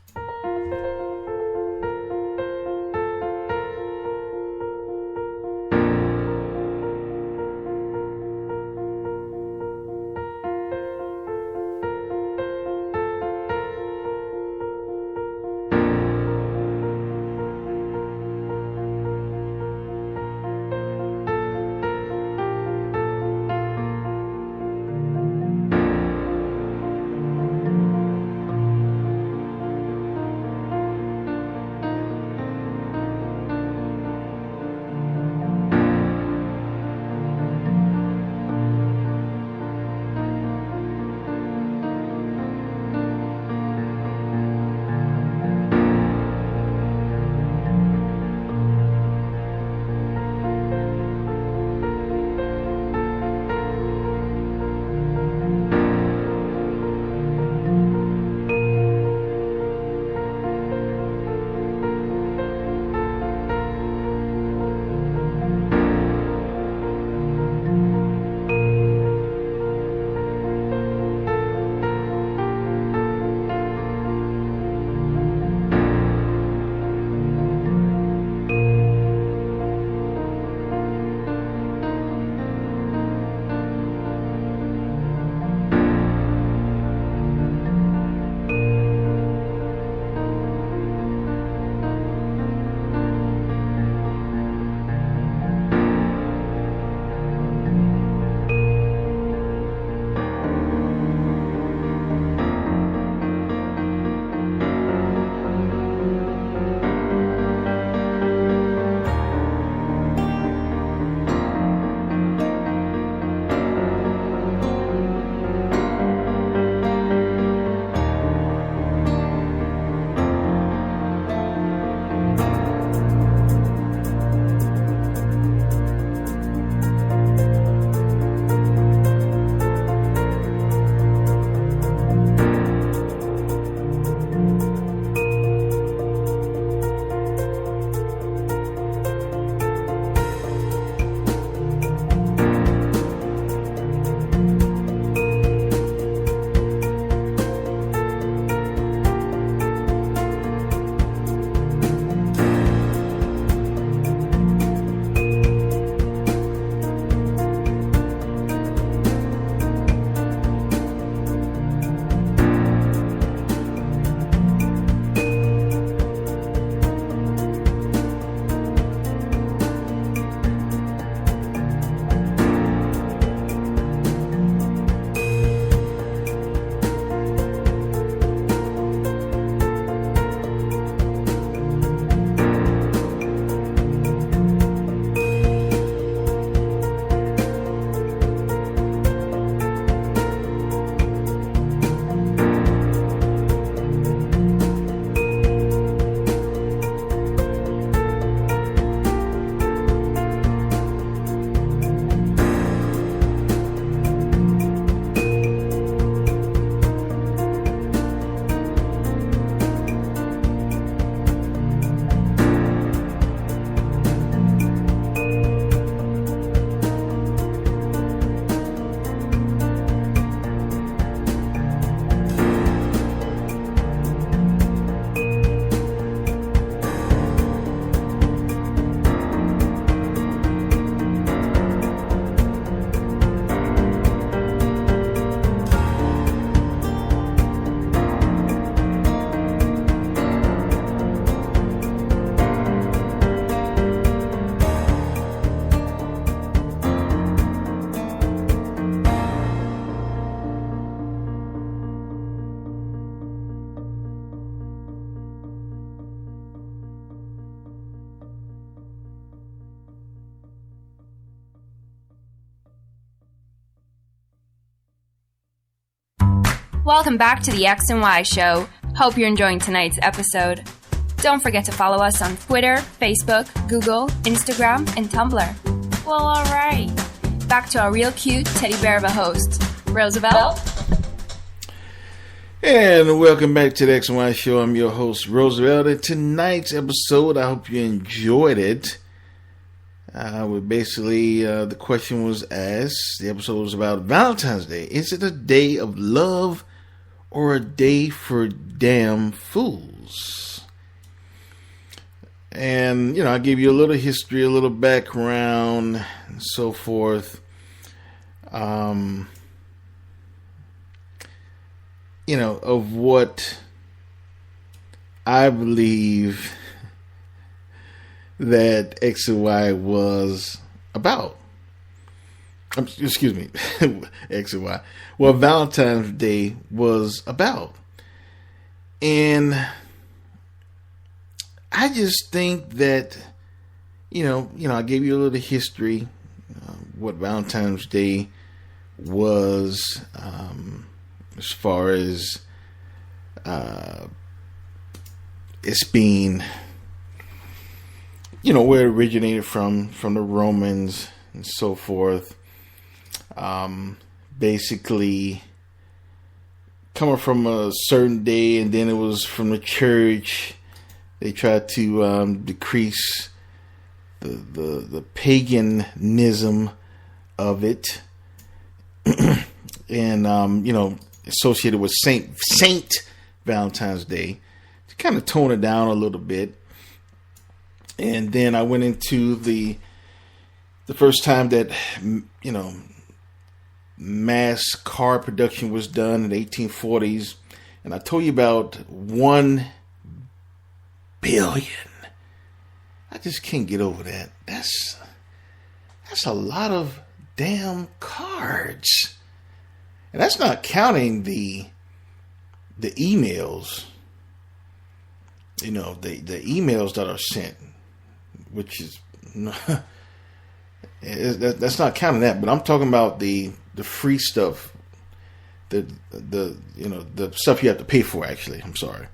Welcome back to the X and Y Show. Hope you're enjoying tonight's episode. Don't forget to follow us on Twitter, Facebook, Google, Instagram, and Tumblr. Well, alright. Back to our real cute teddy bear of a host, Roosevelt. And welcome back to the X and Y Show. I'm your host, Roosevelt. And tonight's episode, I hope you enjoyed it. The question was asked, the episode was about Valentine's Day. Is it a day of love or a day for damn fools? And, I gave you a little history, a little background, and so forth. Of what I believe that X and Y was about. Excuse me, X and Y. What Valentine's Day was about. And I just think that, I gave you a little history, what Valentine's Day was, as far as it's being, where it originated from the Romans and so forth. Basically coming from a certain day, and then it was from the church. They tried to decrease the paganism of it, and associated with Saint Valentine's Day, to kind of tone it down a little bit. And then I went into the first time that mass car production was done in the 1840s, and I told you about 1 billion. I just can't get over that. That's a lot of damn cards. And that's not counting the emails, the emails that are sent, which is that's not counting that. But I'm talking about the free stuff, the stuff you have to pay for. Actually, I'm sorry.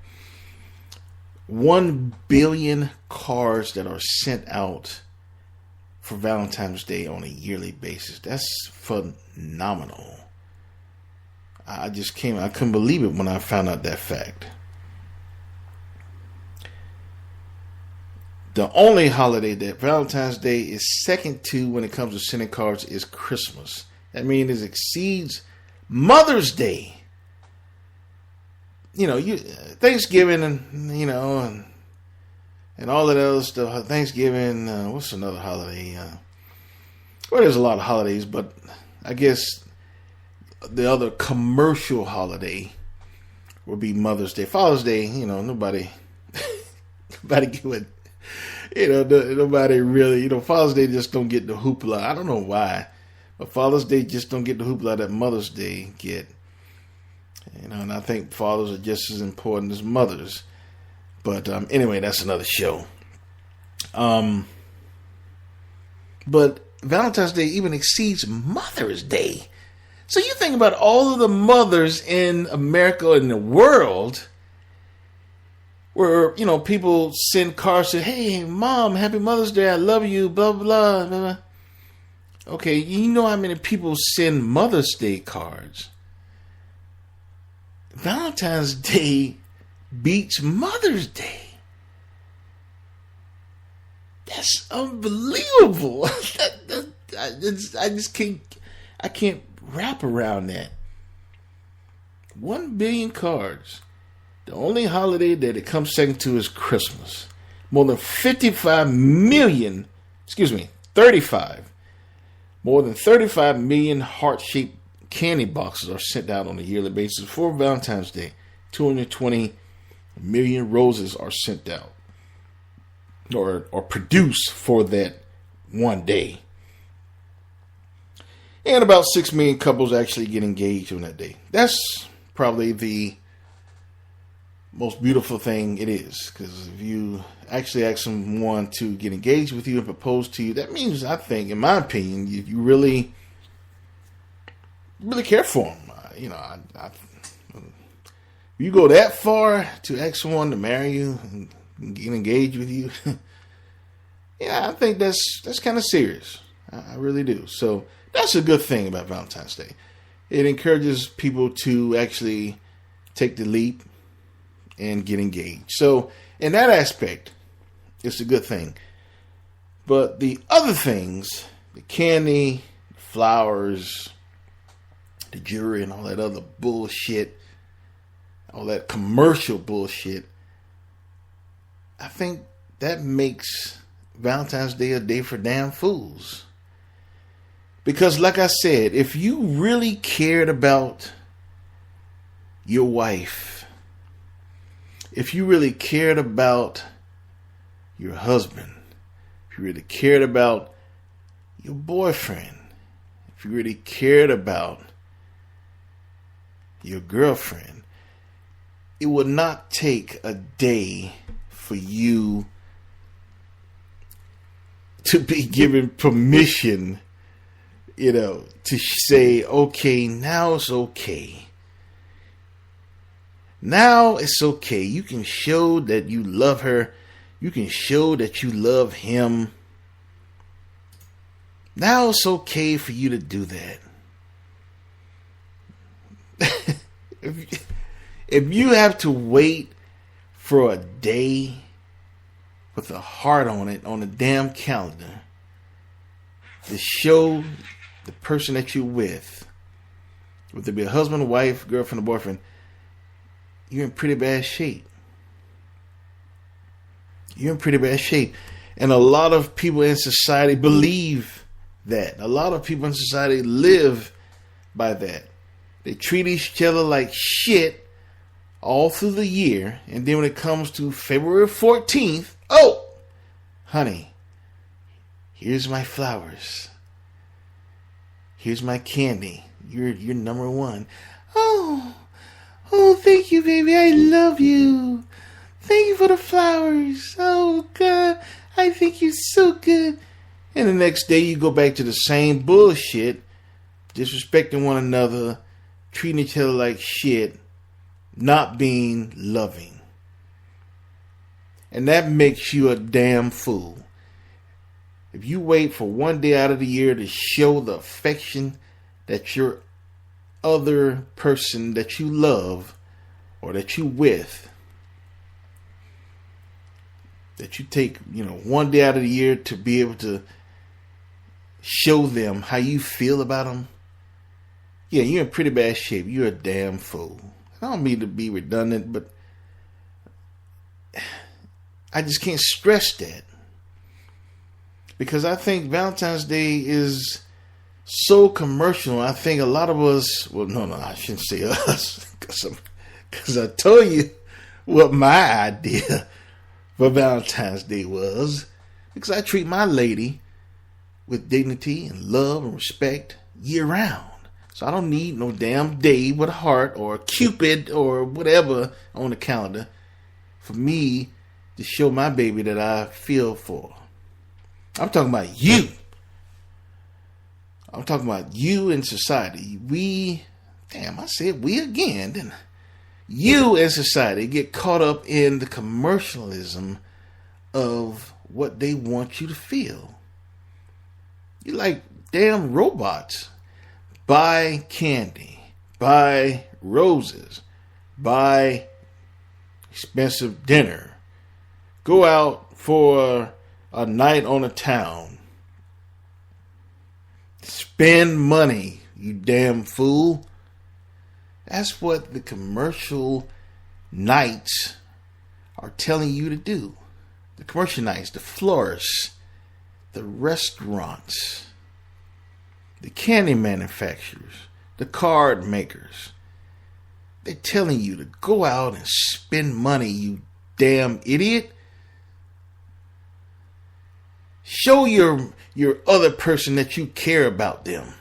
1 billion cards that are sent out for Valentine's Day on a yearly basis. That's phenomenal. I couldn't believe it when I found out that fact. The only holiday that Valentine's Day is second to when it comes to sending cards is Christmas. That means it exceeds Mother's Day. Thanksgiving and all of those stuff. Thanksgiving, what's another holiday? There's a lot of holidays, but I guess the other commercial holiday would be Mother's Day. Father's Day, nobody give it, nobody really, Father's Day just don't get the hoopla. I don't know why, but Father's Day just don't get the hoopla that Mother's Day get. And I think fathers are just as important as mothers. But anyway, that's another show. But Valentine's Day even exceeds Mother's Day. So you think about all of the mothers in America and the world where, people send cards to, hey, Mom, happy Mother's Day, I love you, blah, blah, blah, blah. Okay, you know how many people send Mother's Day cards? Valentine's Day beats Mother's Day. That's unbelievable. I can't wrap around that. 1 billion cards. The only holiday that it comes second to is Christmas. More than 35 million heart-shaped candy boxes are sent out on a yearly basis for Valentine's Day. 220 million roses are sent out or produced for that one day. And about 6 million couples actually get engaged on that day. That's probably the most beautiful thing it is. Because if you actually ask someone to get engaged with you and propose to you, that means, I think, in my opinion, you really care for them. You go that far to ask someone to marry you and get engaged with you. Yeah, I think that's kind of serious. I really do. So that's a good thing about Valentine's Day. It encourages people to actually take the leap and get engaged. So in that aspect, it's a good thing. But the other things, the candy, the flowers, the jewelry, and all that other bullshit, all that commercial bullshit, I think that makes Valentine's Day a day for damn fools. Because like I said, if you really cared about your wife, if you really cared about your husband, if you really cared about your boyfriend, if you really cared about your girlfriend, it would not take a day for you to be given permission, to say, okay, now it's okay. Now it's okay. You can show that you love her. You can show that you love him. Now it's okay for you to do that. If you have to wait for a day with a heart on it on the damn calendar to show the person that you're with, whether it be a husband, wife, girlfriend, or boyfriend, you're in pretty bad shape. You're in pretty bad shape. And a lot of people in society believe that. A lot of people in society live by that. They treat each other like shit all through the year. And then when it comes to February 14th, oh, honey, here's my flowers. Here's my candy. You're number one. Oh, thank you, baby. I love you. Thank you for the flowers. Oh, God, I think you're so good. And the next day you go back to the same bullshit, disrespecting one another, treating each other like shit, not being loving. And that makes you a damn fool. If you wait for one day out of the year to show the affection that your other person that you love or that you with, that you take, one day out of the year to be able to show them how you feel about them, yeah, you're in pretty bad shape. You're a damn fool. I don't mean to be redundant, but I just can't stress that. Because I think Valentine's Day is so commercial. I think a lot of us, well, no, I shouldn't say us, because I told you what my idea for Valentine's Day was. Because I treat my lady with dignity and love and respect year round. So I don't need no damn day with a heart or a Cupid or whatever on the calendar for me to show my baby that I feel for. I'm talking about you. I'm talking about you in society. I said we again, didn't I? You in society get caught up in the commercialism of what they want you to feel. You're like damn robots. Buy candy, buy roses, buy expensive dinner, go out for a night on a town, spend money, you damn fool. That's what the commercial nights are telling you to do. The commercial nights, the florists, the restaurants, the candy manufacturers, the card makers. They're telling you to go out and spend money, you damn idiot. Show your other person that you care about them.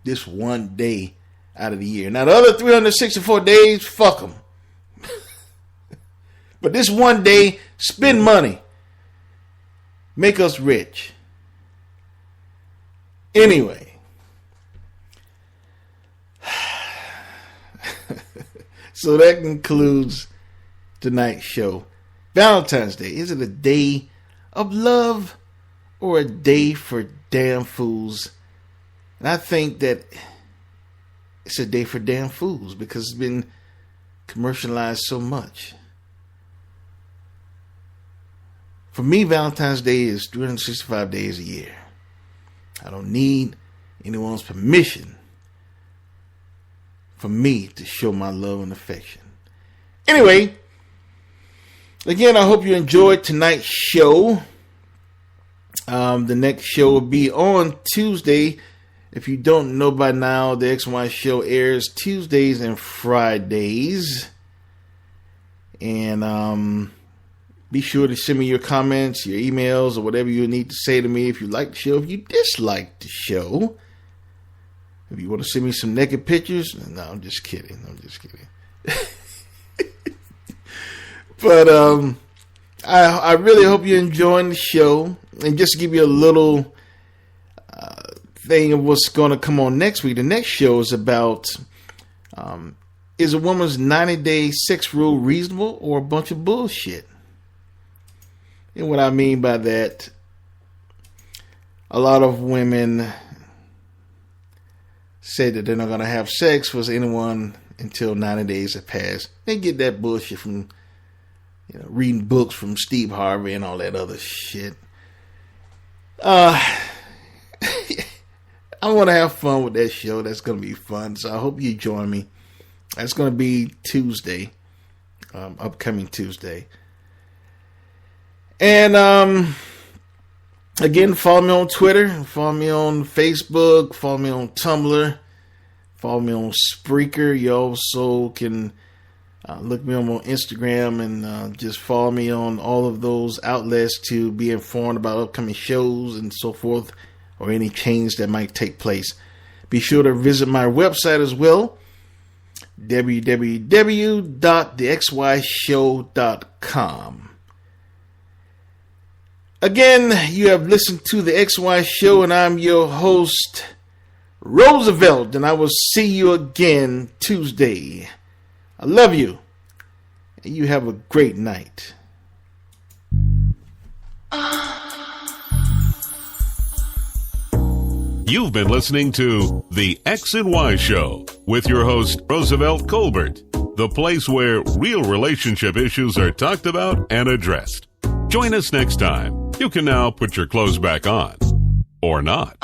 This one day out of the year. Now the other 364 days, fuck them. But this one day, spend money. Make us rich. Anyway. So that concludes tonight's show. Valentine's Day. Is it a day of love or a day for damn fools? And I think that it's a day for damn fools because it's been commercialized so much. For me, Valentine's Day is 365 days a year. I don't need anyone's permission for me to show my love and affection. Anyway, again, I hope you enjoyed tonight's show. The next show will be on Tuesday. If you don't know by now, the XY show airs Tuesdays and Fridays. And be sure to send me your comments, your emails, or whatever you need to say to me. If you like the show, if you dislike the show, if you want to send me some naked pictures, no, I'm just kidding. But I really hope you're enjoying the show. And just to give you a little thing of what's going to come on next week. The next show is about is a woman's 90-day sex rule reasonable or a bunch of bullshit? And what I mean by that, a lot of women say that they're not going to have sex with anyone until 90 days have passed. They get that bullshit from reading books from Steve Harvey and all that other shit. I want to have fun with that show. That's going to be fun. So I hope you join me. That's going to be Tuesday, upcoming Tuesday. And again, follow me on Twitter, follow me on Facebook, follow me on Tumblr, follow me on Spreaker. You also can look me up on Instagram and just follow me on all of those outlets to be informed about upcoming shows and so forth, or any change that might take place. Be sure to visit my website as well, www.thexyshow.com. Again, you have listened to the XY Show, and I'm your host, Roosevelt, and I will see you again Tuesday. I love you, and you have a great night. You've been listening to The X and Y Show with your host, Roosevelt Colbert, the place where real relationship issues are talked about and addressed. Join us next time. You can now put your clothes back on. Or not.